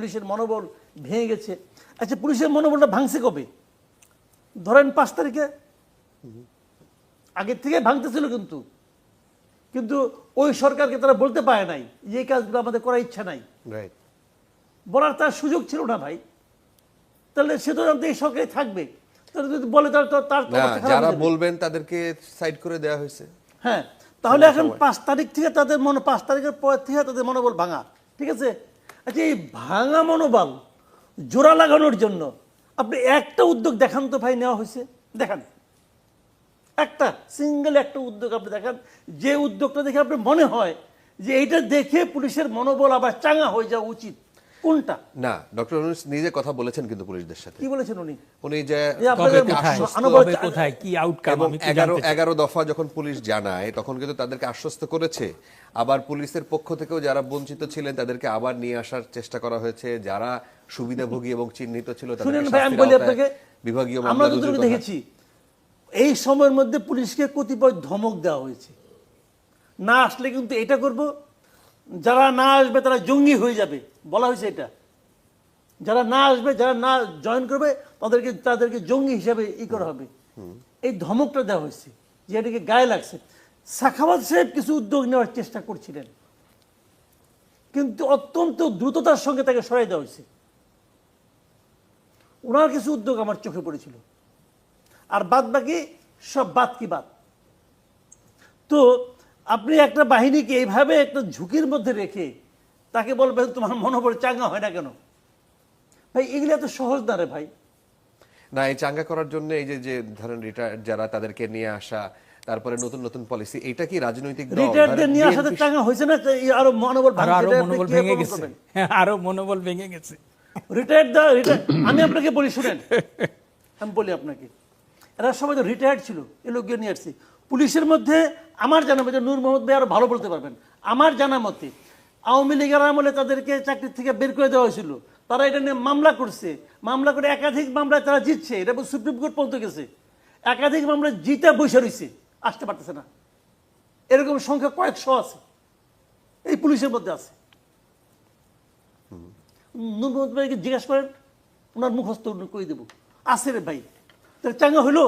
পুলিশের মনোবল ভেঙে গেছে। আচ্ছা, পুলিশের মনোবলটা ভাঙছে কবে? ধরেন 5 তারিখে, আগের থেকে ভাঙতেছিল, কিন্তু ওই সরকারকে তারা বলতে পারে নাই যে এই কাজগুলো আমাদের করার ইচ্ছা নাই, বলার তার সুযোগ ছিল না ভাই। তাহলে সে তো জানতো এই সরকারে থাকবে, তাহলে যদি বলে তার যারা বলবেন তাদেরকে সাইড করে দেওয়া হয়েছে। হ্যাঁ, তাহলে এখন 5 তারিখ থেকে তাদের 5 তারিখের পর থেকে তাদের মনোবল ভাঙা, ঠিক আছে। আচ্ছা, এই ভাঙা মনোবল জোড়া লাগানোর জন্য আপনি একটা উদ্যোগ দেখান তো ভাই নেওয়া হয়েছে, দেখান একটা সিঙ্গেল একটা উদ্যোগ আপনি দেখান, যে উদ্যোগটা দেখে আপনার মনে হয় যে এইটা দেখে পুলিশের মনোবল আবার চাঙ্গা হয়ে যাওয়া উচিত, কোনটা? না, ডক্টর ইউনূস নিজে কথা বলেছেন কিন্তু পুলিশদের সাথে। কি বলেছেন উনি যে কোথায় কি আউটকাম, 11 দফা যখন পুলিশ জানায় তখন কিন্তু তাদেরকে আশ্বস্ত করেছে। আবার পুলিশের পক্ষ থেকেও যারা বঞ্চিত ছিলেন তাদেরকে আবার নিয়ে আসার চেষ্টা করা হয়েছে, যারা সুবিধাভোগী এবং চিহ্নিত ছিল তাদেরকে বিভাগীয় আমরা যতটুকু দেখেছি এই সময়ের মধ্যে পুলিশকে কতিপয় ধমক দেওয়া হয়েছে, না আসলে কিন্তু এটা করব, যারা না আসবে তারা জঙ্গি হয়ে যাবে বলা হয়েছে। এটা যারা না আসবে, যারা না জয়েন করবে তাদেরকে জঙ্গি হিসাবে করা হবে, এই ধমকটা দেওয়া হয়েছে, যে এটাকে গায়ে লাগছে। সাখাওয়াত সাহেব কিছু উদ্যোগ নেওয়ার চেষ্টা করছিলেন, কিন্তু অত্যন্ত দ্রুততার সঙ্গে তাকে সরাই দেওয়া হয়েছে। ওনার কিছু উদ্যোগ আমার চোখে পড়েছিল, আর বাদ বাকি সব বাদ কি বাদ। তো আপনি একটা বাহিনীকে এইভাবে একটা ঝুঁকির মধ্যে রেখে তাকে বলবেন তোমার মনোবল চাঙ্গা হয় না কেন? ভাই, এগুলো এত সহজ না রে ভাই। না, এই চাঙ্গা করার জন্য এই যে ধরেন রিটায়ার্ড যারা তাদেরকে নিয়ে আসা, তারপরে নতুন নতুন পলিসি, এটা কি রাজনৈতিক দল রিটায়ার্ডদের নিয়ে আসাতে চাঙ্গা হয়েছে না? আরো মনোবল ভেঙে গেছে, আরো মনোবল ভেঙে গেছে। রিটায়ার্ড আমি আপনাকে বলি, শুনেন, আমি বলি আপনাকে, এরা সবাই তো রিটায়ার্ড ছিল, এ লোককে নিয়ে আসছি। পুলিশের মধ্যে আমার জানা মতে, নূর মোহাম্মদ ভাই আরো ভালো বলতে পারবেন, আমার জানা মতে আওয়ামী লীগের আমলে তাদেরকে চাকরি থেকে বের করে দেওয়া হয়েছিল। তারা এটা নিয়ে মামলা করছে, মামলা করে একাধিক মামলায় তারা জিতছে, এটা সুপ্রিম কোর্ট পর্যন্ত গেছে, একাধিক মামলা জিতে বসে রয়েছে, আসতে পারতেছে না। এরকম সংখ্যা কয়েকশো আছে এই পুলিশের মধ্যে আছে। নূর মোহাম্মদ ভাইকে জিজ্ঞাসা করেন, ওনার মুখস্থ করে দেবো, আছে রে ভাই। তাহলে চাঙ্গা হইলো?